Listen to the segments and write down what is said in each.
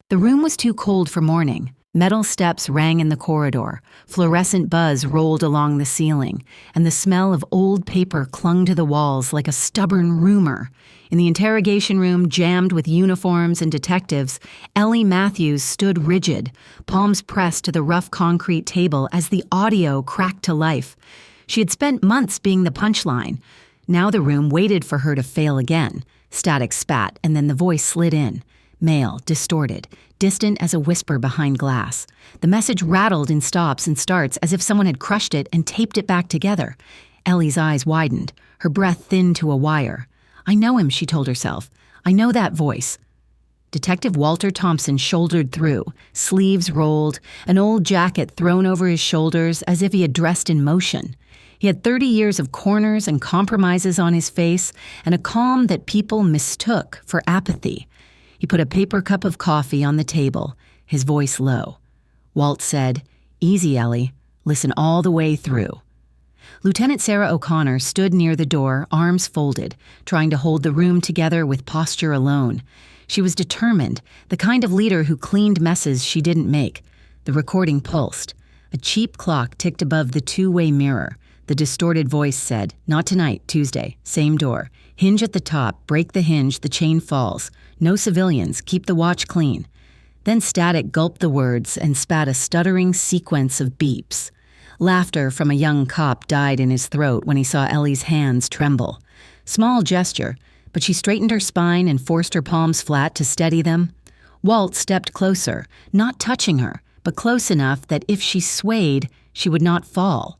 The room was too cold for morning. Metal steps rang in the corridor, fluorescent buzz rolled along the ceiling, and the smell of old paper clung to the walls like a stubborn rumor. In the interrogation room, jammed with uniforms and detectives, Ellie Matthews stood rigid, palms pressed to the rough concrete table as the audio cracked to life. She had spent months being the punchline. Now the room waited for her to fail again. Static spat, and then the voice slid in. Male, distorted, distant as a whisper behind glass. The message rattled in stops and starts as if someone had crushed it and taped it back together. Ellie's eyes widened, her breath thinned to a wire. I know him, she told herself. I know that voice. Detective Walter Thompson shouldered through, sleeves rolled, an old jacket thrown over his shoulders as if he had dressed in motion. He had 30 years of corners and compromises on his face and a calm that people mistook for apathy. He put a paper cup of coffee on the table, his voice low. Walt said, "Easy, Ellie. Listen all the way through." Lieutenant Sarah O'Connor stood near the door, arms folded, trying to hold the room together with posture alone. She was determined, the kind of leader who cleaned messes she didn't make. The recording pulsed. A cheap clock ticked above the two-way mirror. The distorted voice said, "Not tonight, Tuesday, same door. Hinge at the top, break the hinge, the chain falls. No civilians, keep the watch clean." Then Static gulped the words and spat a stuttering sequence of beeps. Laughter from a young cop died in his throat when he saw Ellie's hands tremble. Small gesture, but she straightened her spine and forced her palms flat to steady them. Walt stepped closer, not touching her, but close enough that if she swayed, she would not fall.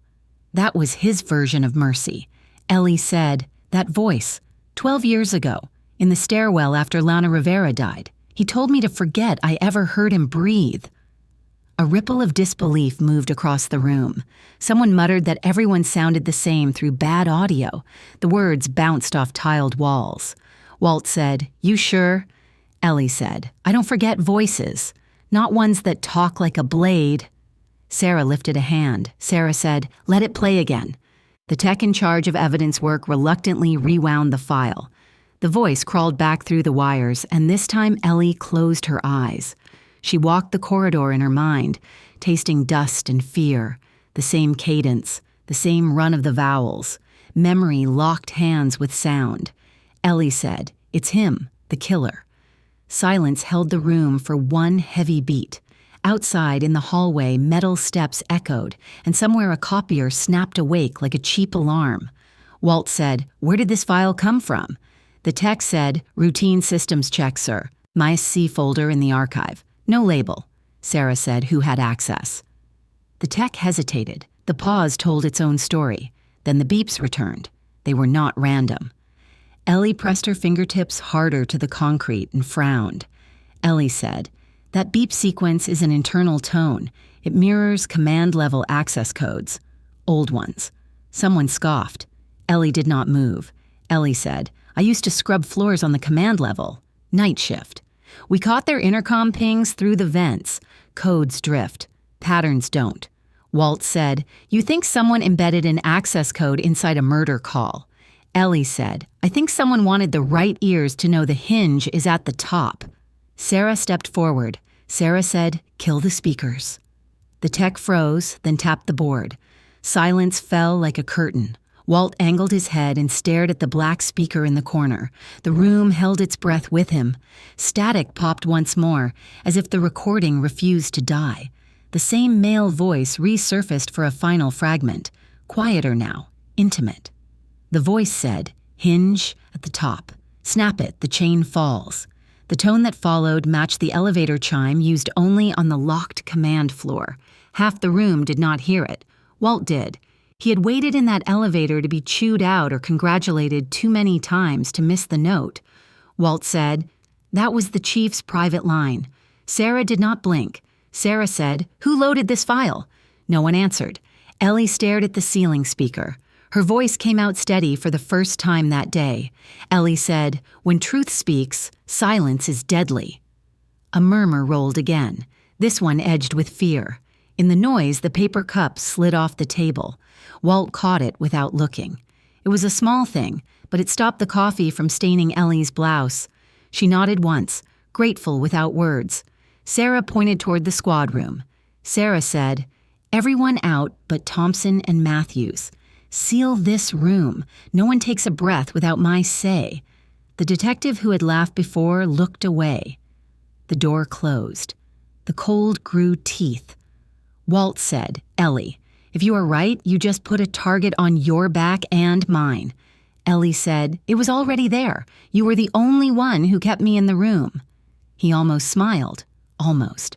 That was his version of mercy. Ellie said, "That voice, 12 years ago, in the stairwell after Lana Rivera died. He told me to forget I ever heard him breathe." A ripple of disbelief moved across the room. Someone muttered that everyone sounded the same through bad audio. The words bounced off tiled walls. Walt said, "You sure?" Ellie said, "I don't forget voices. Not ones that talk like a blade." Sarah lifted a hand. Sarah said, "Let it play again." The tech in charge of evidence work reluctantly rewound the file. The voice crawled back through the wires, and this time Ellie closed her eyes. She walked the corridor in her mind, tasting dust and fear, the same cadence, the same run of the vowels. Memory locked hands with sound. Ellie said, "It's him, the killer." Silence held the room for one heavy beat. Outside in the hallway, metal steps echoed, and somewhere a copier snapped awake like a cheap alarm. Walt said, "Where did this file come from?" The tech said, "Routine systems check, sir. My C folder in the archive. No label," Sarah said, who had access. The tech hesitated. The pause told its own story. Then the beeps returned. They were not random. Ellie pressed her fingertips harder to the concrete and frowned. Ellie said, "That beep sequence is an internal tone. It mirrors command-level access codes. Old ones." Someone scoffed. Ellie did not move. Ellie said, "I used to scrub floors on the command level. Night shift. We caught their intercom pings through the vents. Codes drift. Patterns don't." Walt said, "You think someone embedded an access code inside a murder call." Ellie said, "I think someone wanted the right ears to know the hinge is at the top." Sarah stepped forward. Sarah said, "Kill the speakers." The tech froze, then tapped the board. Silence fell like a curtain. Walt angled his head and stared at the black speaker in the corner. The room held its breath with him. Static popped once more, as if the recording refused to die. The same male voice resurfaced for a final fragment. Quieter now, intimate. The voice said, "Hinge at the top. Snap it, the chain falls." The tone that followed matched the elevator chime used only on the locked command floor. Half the room did not hear it. Walt did. He had waited in that elevator to be chewed out or congratulated too many times to miss the note. Walt said, "That was the chief's private line." Sarah did not blink. Sarah said, "Who loaded this file?" No one answered. Ellie stared at the ceiling speaker. Her voice came out steady for the first time that day. Ellie said, "When truth speaks, silence is deadly." A murmur rolled again, this one edged with fear. In the noise, the paper cup slid off the table. Walt caught it without looking. It was a small thing, but it stopped the coffee from staining Ellie's blouse. She nodded once, grateful without words. Sarah pointed toward the squad room. Sarah said, "Everyone out but Thompson and Matthews. Seal this room. No one takes a breath without my say." The detective who had laughed before looked away. The door closed. The cold grew teeth. Walt said, "Ellie, if you are right, you just put a target on your back and mine." Ellie said, "It was already there. You were the only one who kept me in the room." He almost smiled. Almost.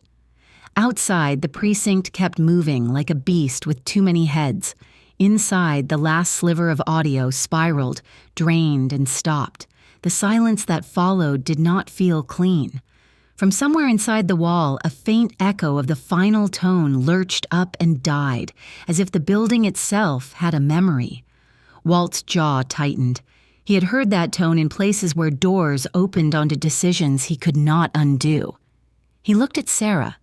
Outside, the precinct kept moving like a beast with too many heads. Inside, the last sliver of audio spiraled, drained, and stopped. The silence that followed did not feel clean. From somewhere inside the wall, a faint echo of the final tone lurched up and died, as if the building itself had a memory. Walt's jaw tightened. He had heard that tone in places where doors opened onto decisions he could not undo. He looked at Sarah.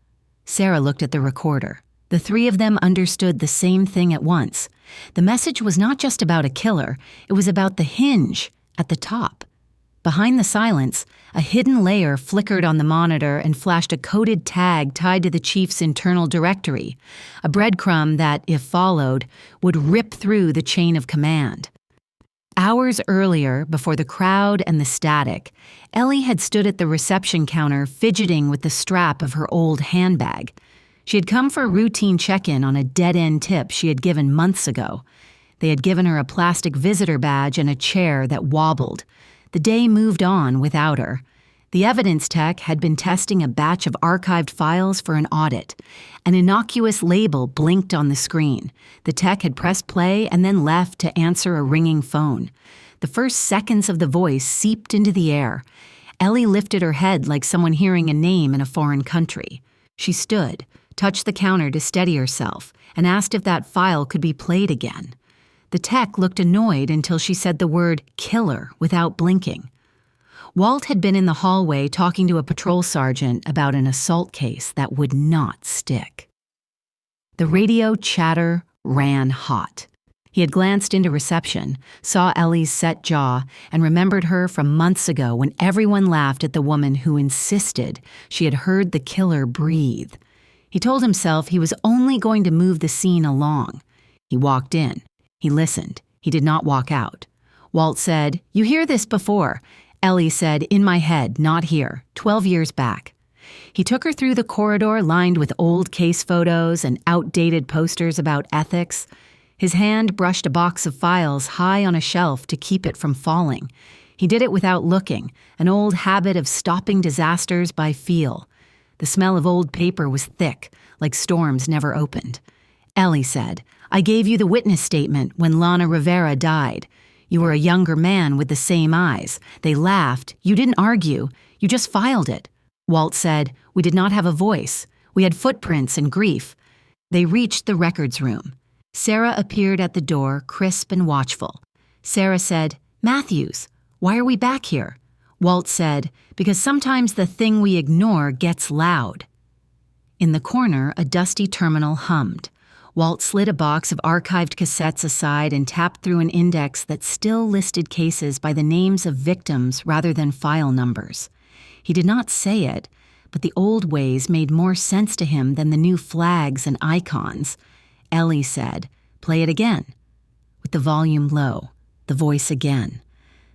Sarah looked at the recorder. The three of them understood the same thing at once. The message was not just about a killer, it was about the hinge at the top. Behind the silence, a hidden layer flickered on the monitor and flashed a coded tag tied to the chief's internal directory, a breadcrumb that, if followed, would rip through the chain of command. Hours earlier, before the crowd and the static, Ellie had stood at the reception counter fidgeting with the strap of her old handbag. She had come for a routine check-in on a dead-end tip she had given months ago. They had given her a plastic visitor badge and a chair that wobbled. The day moved on without her. The evidence tech had been testing a batch of archived files for an audit. An innocuous label blinked on the screen. The tech had pressed play and then left to answer a ringing phone. The first seconds of the voice seeped into the air. Ellie lifted her head like someone hearing a name in a foreign country. She stood, touched the counter to steady herself, and asked if that file could be played again. The tech looked annoyed until she said the word killer without blinking. Walt had been in the hallway talking to a patrol sergeant about an assault case that would not stick. The radio chatter ran hot. He had glanced into reception, saw Ellie's set jaw, and remembered her from months ago when everyone laughed at the woman who insisted she had heard the killer breathe. He told himself he was only going to move the scene along. He walked in. He listened. He did not walk out. Walt said, "You hear this before." Ellie said, "In my head, not here, 12 years back." He took her through the corridor lined with old case photos and outdated posters about ethics. His hand brushed a box of files high on a shelf to keep it from falling. He did it without looking, an old habit of stopping disasters by feel. The smell of old paper was thick, like storms never opened. Ellie said, "I gave you the witness statement when Lana Rivera died. You were a younger man with the same eyes. They laughed. You didn't argue. You just filed it." Walt said, "We did not have a voice. We had footprints and grief." They reached the records room. Sarah appeared at the door, crisp and watchful. Sarah said, "Matthews, why are we back here?" Walt said, "Because sometimes the thing we ignore gets loud." In the corner, a dusty terminal hummed. Walt slid a box of archived cassettes aside and tapped through an index that still listed cases by the names of victims rather than file numbers. He did not say it, but the old ways made more sense to him than the new flags and icons. Ellie said, "Play it again." With the volume low, the voice again.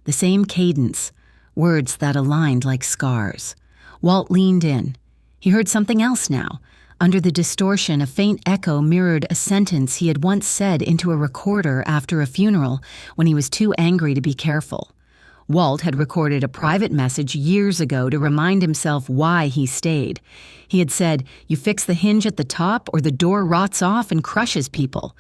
The same cadence, words that aligned like scars. Walt leaned in. He heard something else now. Under the distortion, a faint echo mirrored a sentence he had once said into a recorder after a funeral when he was too angry to be careful. Walt had recorded a private message years ago to remind himself why he stayed. He had said, "You fix the hinge at the top or the door rots off and crushes people."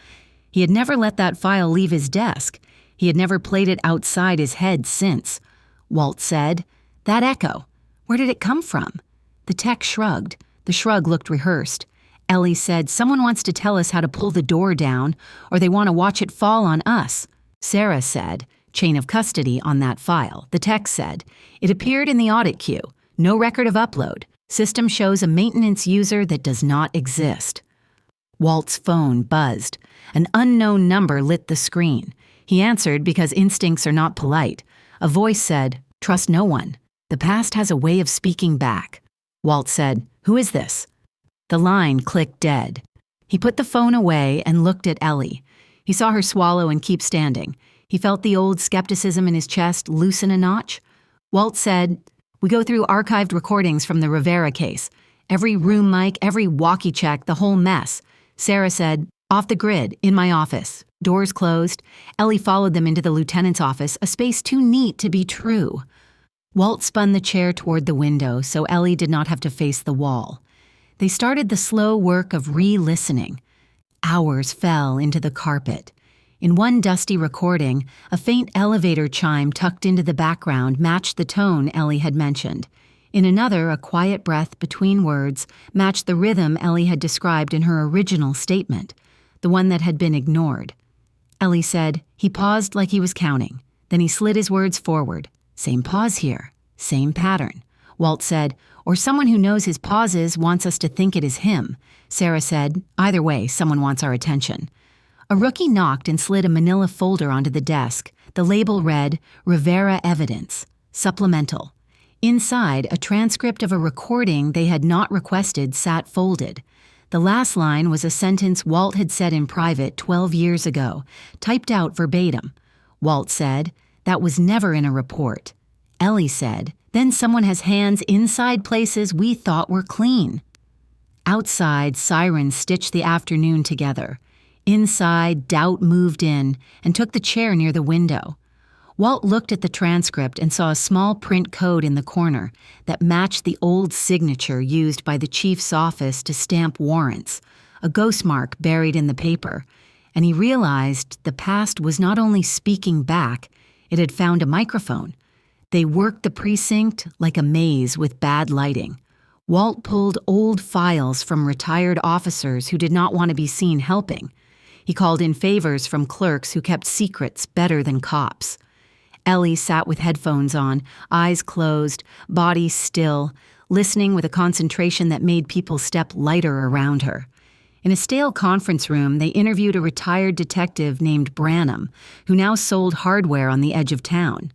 He had never let that file leave his desk. He had never played it outside his head since. Walt said, "That echo, where did it come from?" The tech shrugged. The shrug looked rehearsed. Ellie said, "Someone wants to tell us how to pull the door down, or they want to watch it fall on us." Sarah said, "Chain of custody on that file." The tech said, "It appeared in the audit queue. No record of upload. System shows a maintenance user that does not exist." Walt's phone buzzed. An unknown number lit the screen. He answered because instincts are not polite. A voice said, "Trust no one. The past has a way of speaking back." Walt said, "Who is this?" The line clicked dead. He put the phone away and looked at Ellie. He saw her swallow and keep standing. He felt the old skepticism in his chest loosen a notch. Walt said, "We go through archived recordings from the Rivera case. Every room mic, every walkie check, the whole mess." Sarah said, "Off the grid, in my office." Doors closed. Ellie followed them into the lieutenant's office, a space too neat to be true. Walt spun the chair toward the window so Ellie did not have to face the wall. They started the slow work of re-listening. Hours fell into the carpet. In one dusty recording, a faint elevator chime tucked into the background matched the tone Ellie had mentioned. In another, a quiet breath between words matched the rhythm Ellie had described in her original statement, the one that had been ignored. Ellie said, "He paused like he was counting. Then he slid his words forward. Same pause here. Same pattern." Walt said, "Or someone who knows his pauses wants us to think it is him." Sarah said, "Either way, someone wants our attention." A rookie knocked and slid a manila folder onto the desk. The label read, "Rivera Evidence, Supplemental." Inside, a transcript of a recording they had not requested sat folded. The last line was a sentence Walt had said in private 12 years ago, typed out verbatim. Walt said, "That was never in a report." Ellie said, "Then someone has hands inside places we thought were clean." Outside, sirens stitched the afternoon together. Inside, doubt moved in and took the chair near the window. Walt looked at the transcript and saw a small print code in the corner that matched the old signature used by the chief's office to stamp warrants, a ghost mark buried in the paper, and he realized the past was not only speaking back, it had found a microphone. They worked the precinct like a maze with bad lighting. Walt pulled old files from retired officers who did not want to be seen helping. He called in favors from clerks who kept secrets better than cops. Ellie sat with headphones on, eyes closed, body still, listening with a concentration that made people step lighter around her. In a stale conference room, they interviewed a retired detective named Branham, who now sold hardware on the edge of town.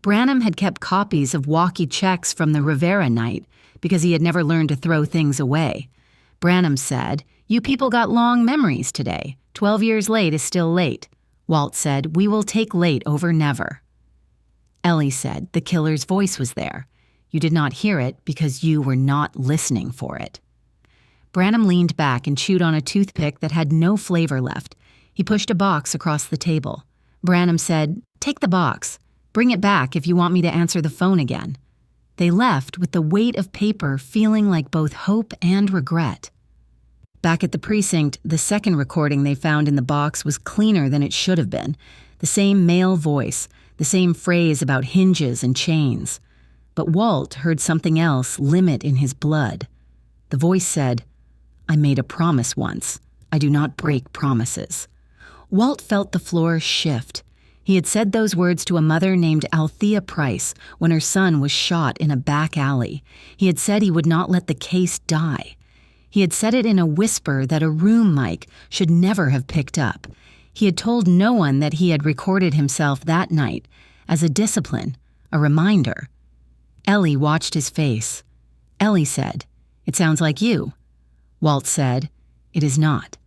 Branham had kept copies of walkie checks from the Rivera night because he had never learned to throw things away. Branham said, "You people got long memories today. 12 years late is still late." Walt said, "We will take late over never." Ellie said the killer's voice was there. You did not hear it because you were not listening for it. Branham leaned back and chewed on a toothpick that had no flavor left. He pushed a box across the table. Branham said, "Take the box. Bring it back if you want me to answer the phone again." They left with the weight of paper feeling like both hope and regret. Back at the precinct, the second recording they found in the box was cleaner than it should have been. The same male voice, the same phrase about hinges and chains. But Walt heard something else limit in his blood. The voice said, "I made a promise once. I do not break promises." Walt felt the floor shift. He had said those words to a mother named Althea Price when her son was shot in a back alley. He had said he would not let the case die. He had said it in a whisper that a room mic should never have picked up. He had told no one that he had recorded himself that night, as a discipline, a reminder. Ellie watched his face. Ellie said, "It sounds like you." Walt said, "It is not."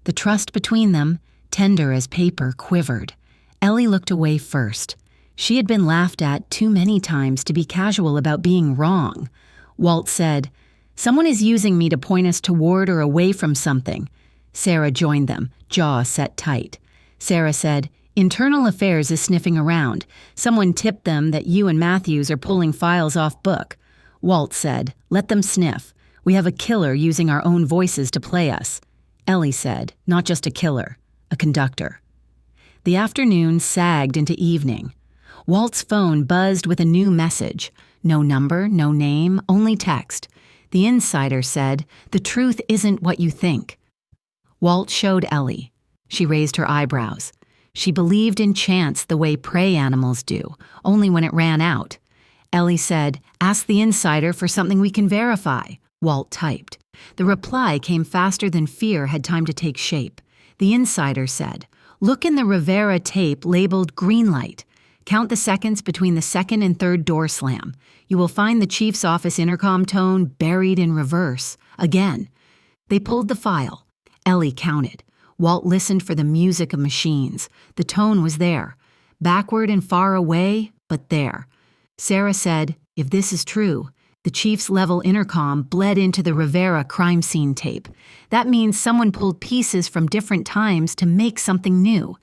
The trust between them, tender as paper, quivered. Ellie looked away first. She had been laughed at too many times to be casual about being wrong. Walt said, "Someone is using me to point us toward or away from something." Sarah joined them, jaw set tight. Sarah said, "Internal Affairs is sniffing around. Someone tipped them that you and Matthews are pulling files off book." Walt said, "Let them sniff. We have a killer using our own voices to play us." Ellie said, "Not just a killer, a conductor." The afternoon sagged into evening. Walt's phone buzzed with a new message. No number, no name, only text. The insider said, "The truth isn't what you think." Walt showed Ellie. She raised her eyebrows. She believed in chance the way prey animals do, only when it ran out. Ellie said, "Ask the insider for something we can verify." Walt typed. The reply came faster than fear had time to take shape. The insider said, "Look in the Rivera tape labeled green light." Count the seconds between the second and third door slam. You will find the chief's office intercom tone buried in reverse. Again. They pulled the file. Ellie counted. Walt listened for the music of machines. The tone was there. Backward and far away, but there. Sarah said, if this is true, the chief's level intercom bled into the Rivera crime scene tape. That means someone pulled pieces from different times to make something new.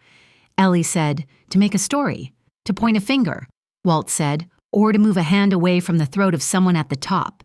Ellie said, to make a story, to point a finger. Walt said, or to move a hand away from the throat of someone at the top.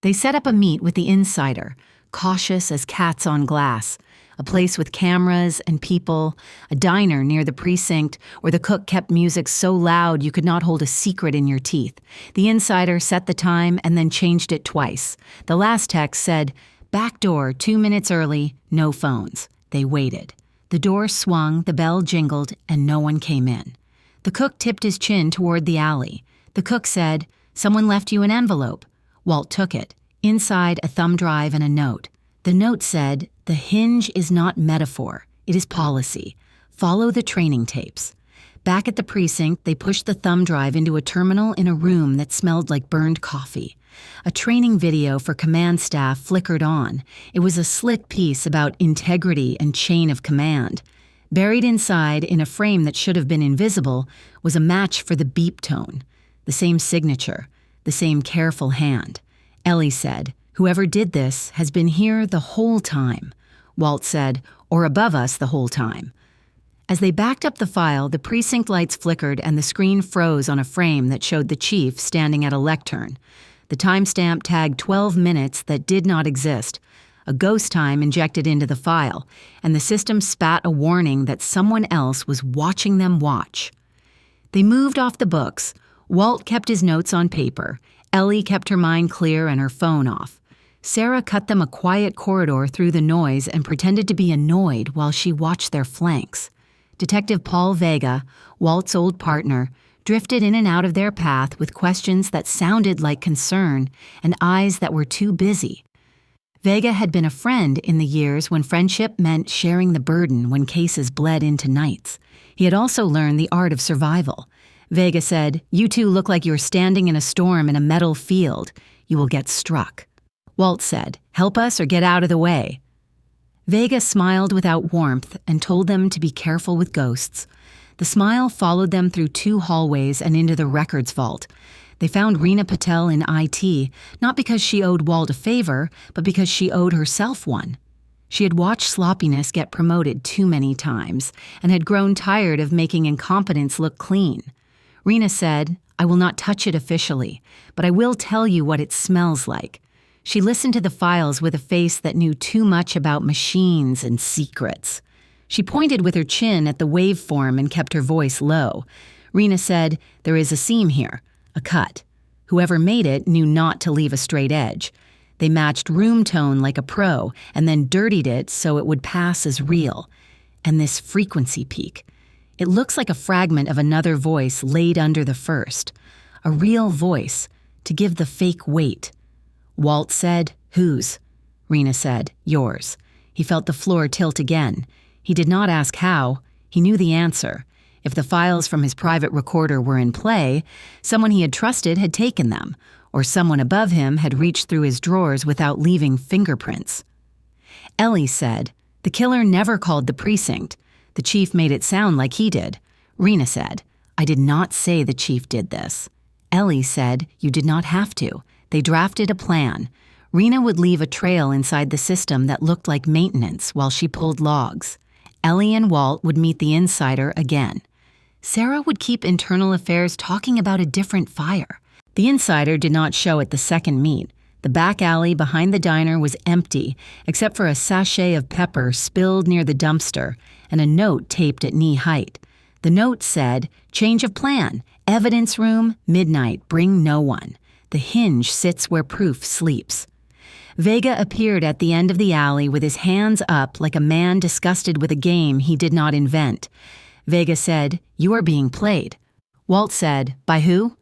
They set up a meet with the insider, cautious as cats on glass. A place with cameras and people, a diner near the precinct where the cook kept music so loud you could not hold a secret in your teeth. The insider set the time and then changed it twice. The last text said, back door 2 minutes early, no phones. They waited. The door swung, the bell jingled, and no one came in. The cook tipped his chin toward the alley. The cook said, someone left you an envelope. Walt took it. Inside, a thumb drive and a note. The note said, the hinge is not metaphor, it is policy. Follow the training tapes. Back at the precinct, they pushed the thumb drive into a terminal in a room that smelled like burned coffee. A training video for command staff flickered on. It was a slick piece about integrity and chain of command. Buried inside, in a frame that should have been invisible, was a match for the beep tone. The same signature, the same careful hand. Ellie said, whoever did this has been here the whole time. Walt said, or above us the whole time. As they backed up the file, the precinct lights flickered and the screen froze on a frame that showed the chief standing at a lectern. The timestamp tagged 12 minutes that did not exist, a ghost time injected into the file, and the system spat a warning that someone else was watching them watch. They moved off the books. Walt kept his notes on paper. Ellie kept her mind clear and her phone off. Sarah cut them a quiet corridor through the noise and pretended to be annoyed while she watched their flanks. Detective Paul Vega, Walt's old partner, drifted in and out of their path with questions that sounded like concern and eyes that were too busy. Vega had been a friend in the years when friendship meant sharing the burden when cases bled into nights. He had also learned the art of survival. Vega said, you two look like you're standing in a storm in a metal field. You will get struck. Walt said, help us or get out of the way. Vega smiled without warmth and told them to be careful with ghosts. The smile followed them through 2 hallways and into the records vault. They found Reena Patel in IT, not because she owed Walt a favor, but because she owed herself one. She had watched sloppiness get promoted too many times and had grown tired of making incompetence look clean. Reena said, I will not touch it officially, but I will tell you what it smells like. She listened to the files with a face that knew too much about machines and secrets. She pointed with her chin at the waveform and kept her voice low. Reena said, there is a seam here, a cut. Whoever made it knew not to leave a straight edge. They matched room tone like a pro and then dirtied it so it would pass as real. And this frequency peak. It looks like a fragment of another voice laid under the first. A real voice, to give the fake weight. Walt said, whose? Reena said, yours. He felt the floor tilt again. He did not ask how. He knew the answer. If the files from his private recorder were in play, someone he had trusted had taken them, or someone above him had reached through his drawers without leaving fingerprints. Ellie said, the killer never called the precinct. The chief made it sound like he did. Reena said, I did not say the chief did this. Ellie said, you did not have to. They drafted a plan. Reena would leave a trail inside the system that looked like maintenance while she pulled logs. Ellie and Walt would meet the insider again. Sarah would keep internal affairs talking about a different fire. The insider did not show at the second meet. The back alley behind the diner was empty, except for a sachet of pepper spilled near the dumpster and a note taped at knee height. The note said, change of plan, evidence room, midnight, bring no one. The hinge sits where proof sleeps. Vega appeared at the end of the alley with his hands up like a man disgusted with a game he did not invent. Vega said, you are being played. Walt said, by who?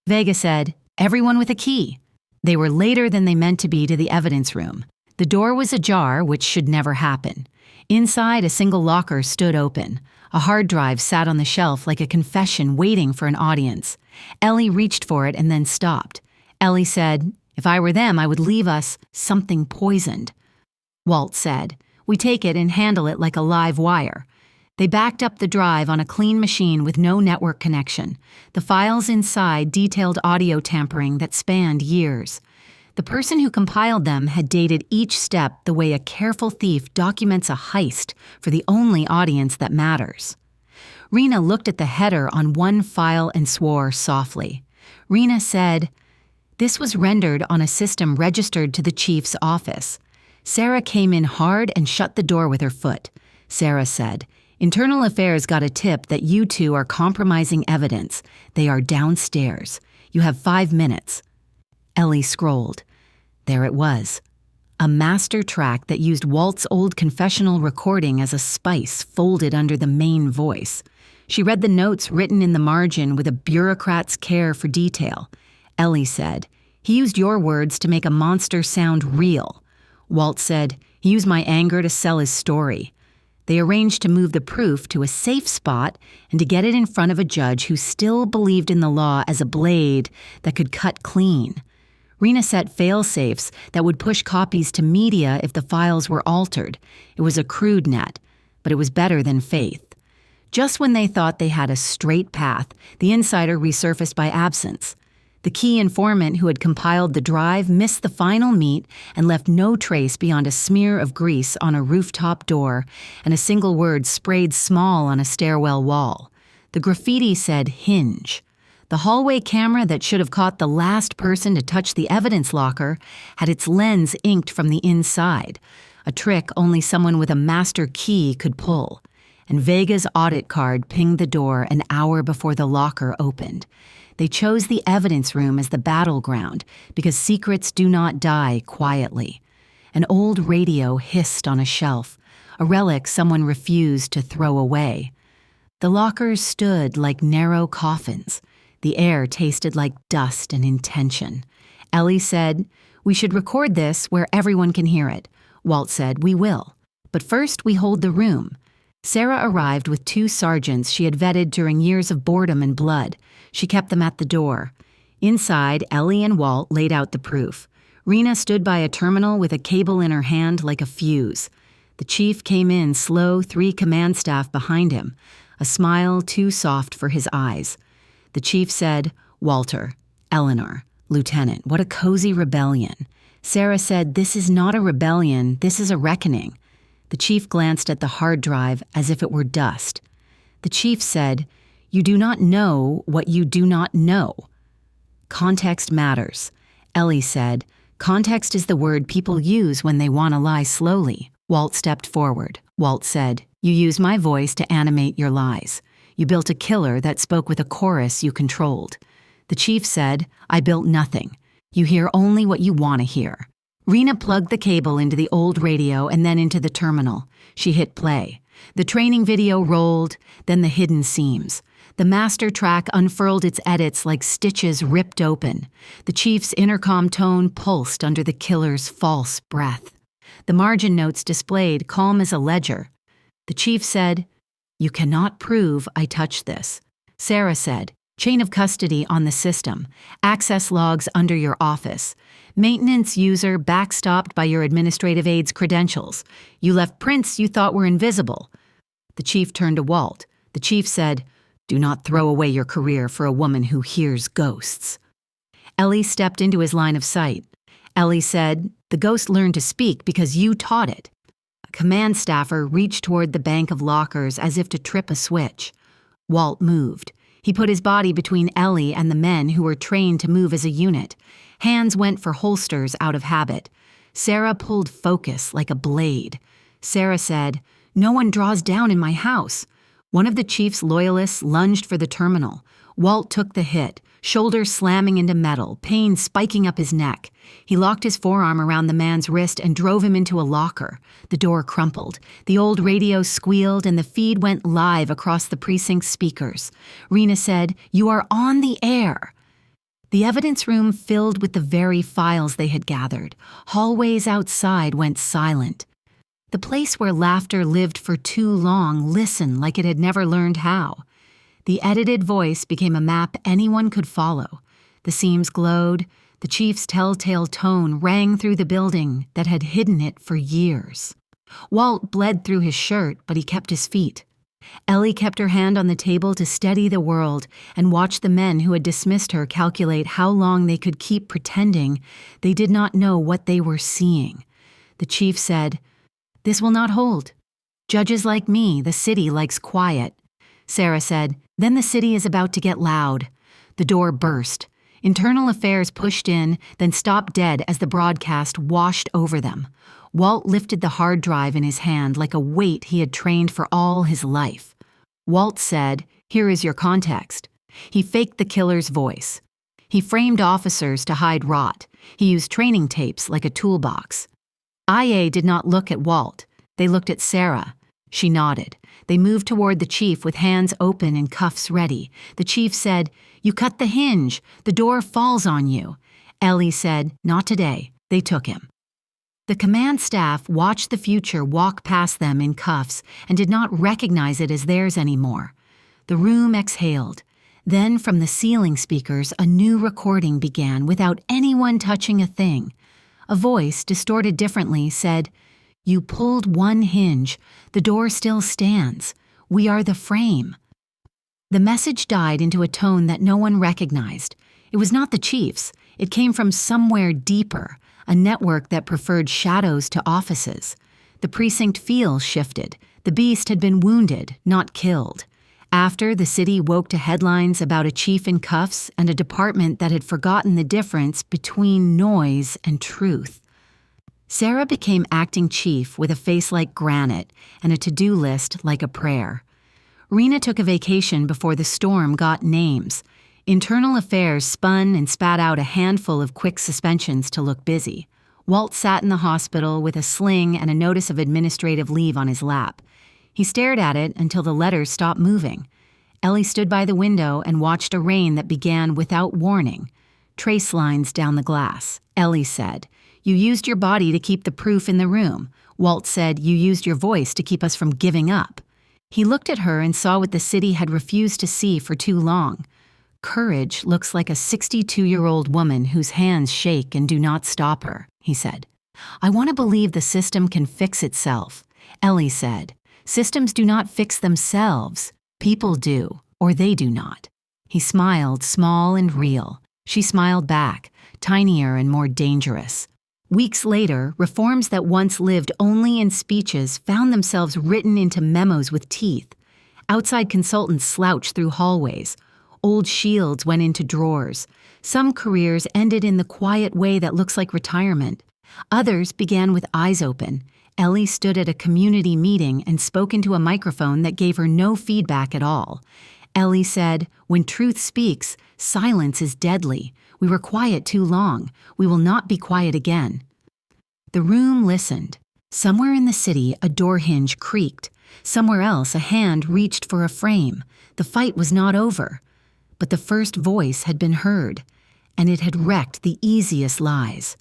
Vega said, everyone with a key. They were later than they meant to be to the evidence room. The door was ajar, which should never happen. Inside, a single locker stood open. A hard drive sat on the shelf like a confession waiting for an audience. Ellie reached for it and then stopped. Ellie said, "If I were them, I would leave us something poisoned." Walt said, "We take it and handle it like a live wire." They backed up the drive on a clean machine with no network connection. The files inside detailed audio tampering that spanned years. The person who compiled them had dated each step the way a careful thief documents a heist for the only audience that matters. Rena looked at the header on one file and swore softly. Rena said, "This was rendered on a system registered to the chief's office." Sarah came in hard and shut the door with her foot. Sarah said, "Internal Affairs got a tip that you two are compromising evidence. They are downstairs. You have 5 minutes." Ellie scrolled. There it was. A master track that used Walt's old confessional recording as a spice folded under the main voice. She read the notes written in the margin with a bureaucrat's care for detail. Ellie said, "He used your words to make a monster sound real." Walt said, "He used my anger to sell his story." They arranged to move the proof to a safe spot and to get it in front of a judge who still believed in the law as a blade that could cut clean. Rena set fail-safes that would push copies to media if the files were altered. It was a crude net, but it was better than faith. Just when they thought they had a straight path, the insider resurfaced by absence. The key informant who had compiled the drive missed the final meet and left no trace beyond a smear of grease on a rooftop door and a single word sprayed small on a stairwell wall. The graffiti said hinge. The hallway camera that should have caught the last person to touch the evidence locker had its lens inked from the inside, a trick only someone with a master key could pull. And Vega's audit card pinged the door an hour before the locker opened. They chose the evidence room as the battleground because secrets do not die quietly. An old radio hissed on a shelf, a relic someone refused to throw away. The lockers stood like narrow coffins. The air tasted like dust and intention. Ellie said, "We should record this where everyone can hear it." Walt said, "We will. But first we hold the room." Sarah arrived with 2 sergeants she had vetted during years of boredom and blood. She kept them at the door. Inside, Ellie and Walt laid out the proof. Rena stood by a terminal with a cable in her hand like a fuse. The chief came in slow, 3 command staff behind him, a smile too soft for his eyes. The chief said, "Walter, Eleanor, Lieutenant, what a cozy rebellion." Sarah said, "This is not a rebellion, this is a reckoning." The chief glanced at the hard drive as if it were dust. The chief said, "You do not know what you do not know." Context matters. Ellie said, "Context is the word people use when they want to lie slowly." Walt stepped forward. Walt said, "You use my voice to animate your lies. You built a killer that spoke with a chorus you controlled." The chief said, "I built nothing. You hear only what you want to hear." Rena plugged the cable into the old radio and then into the terminal. She hit play. The training video rolled, then the hidden seams. The master track unfurled its edits like stitches ripped open. The chief's intercom tone pulsed under the killer's false breath. The margin notes displayed calm as a ledger. The chief said, "You cannot prove I touched this." Sarah said, "Chain of custody on the system. Access logs under your office. Maintenance user backstopped by your administrative aide's credentials. You left prints you thought were invisible." The chief turned to Walt. The chief said, "Do not throw away your career for a woman who hears ghosts." Ellie stepped into his line of sight. Ellie said, "The ghost learned to speak because you taught it." A command staffer reached toward the bank of lockers as if to trip a switch. Walt moved. He put his body between Ellie and the men who were trained to move as a unit. Hands went for holsters out of habit. Sarah pulled focus like a blade. Sarah said, "No one draws down in my house." One of the chief's loyalists lunged for the terminal. Walt took the hit, shoulder slamming into metal, pain spiking up his neck. He locked his forearm around the man's wrist and drove him into a locker. The door crumpled. The old radio squealed and the feed went live across the precinct's speakers. Rena said, "You are on the air." The evidence room filled with the very files they had gathered. Hallways outside went silent. The place where laughter lived for too long listened like it had never learned how. The edited voice became a map anyone could follow. The seams glowed. The chief's telltale tone rang through the building that had hidden it for years. Walt bled through his shirt, but he kept his feet. Ellie kept her hand on the table to steady the world and watched the men who had dismissed her calculate how long they could keep pretending they did not know what they were seeing. The chief said, "This will not hold. Judges like me, the city likes quiet." Sarah said, "Then the city is about to get loud." The door burst. Internal Affairs pushed in, then stopped dead as the broadcast washed over them. Walt lifted the hard drive in his hand like a weight he had trained for all his life. Walt said, "Here is your context." He faked the killer's voice. He framed officers to hide rot. He used training tapes like a toolbox. IA did not look at Walt. They looked at Sarah. She nodded. They moved toward the chief with hands open and cuffs ready. The chief said, "You cut the hinge. The door falls on you." Ellie said, "Not today." They took him. The command staff watched the future walk past them in cuffs and did not recognize it as theirs anymore. The room exhaled. Then from the ceiling speakers, a new recording began without anyone touching a thing. A voice, distorted differently, said, "You pulled one hinge. The door still stands. We are the frame." The message died into a tone that no one recognized. It was not the chief's. It came from somewhere deeper, a network that preferred shadows to offices. The precinct feel shifted. The beast had been wounded, not killed. After, the city woke to headlines about a chief in cuffs and a department that had forgotten the difference between noise and truth. Sarah became acting chief with a face like granite and a to-do list like a prayer. Rena took a vacation before the storm got names. Internal Affairs spun and spat out a handful of quick suspensions to look busy. Walt sat in the hospital with a sling and a notice of administrative leave on his lap. He stared at it until the letters stopped moving. Ellie stood by the window and watched a rain that began without warning. Trace lines down the glass. Ellie said, "You used your body to keep the proof in the room." Walt said, "You used your voice to keep us from giving up." He looked at her and saw what the city had refused to see for too long. "Courage looks like a 62-year-old woman whose hands shake and do not stop her," he said. "I want to believe the system can fix itself." Ellie said, "Systems do not fix themselves. People do, or they do not." He smiled, small and real. She smiled back, tinier and more dangerous. Weeks later, reforms that once lived only in speeches found themselves written into memos with teeth. Outside consultants slouched through hallways. Old shields went into drawers. Some careers ended in the quiet way that looks like retirement. Others began with eyes open. Ellie stood at a community meeting and spoke into a microphone that gave her no feedback at all. Ellie said, "When truth speaks, silence is deadly. We were quiet too long. We will not be quiet again." The room listened. Somewhere in the city, a door hinge creaked. Somewhere else, a hand reached for a frame. The fight was not over. But the first voice had been heard, and it had wrecked the easiest lies.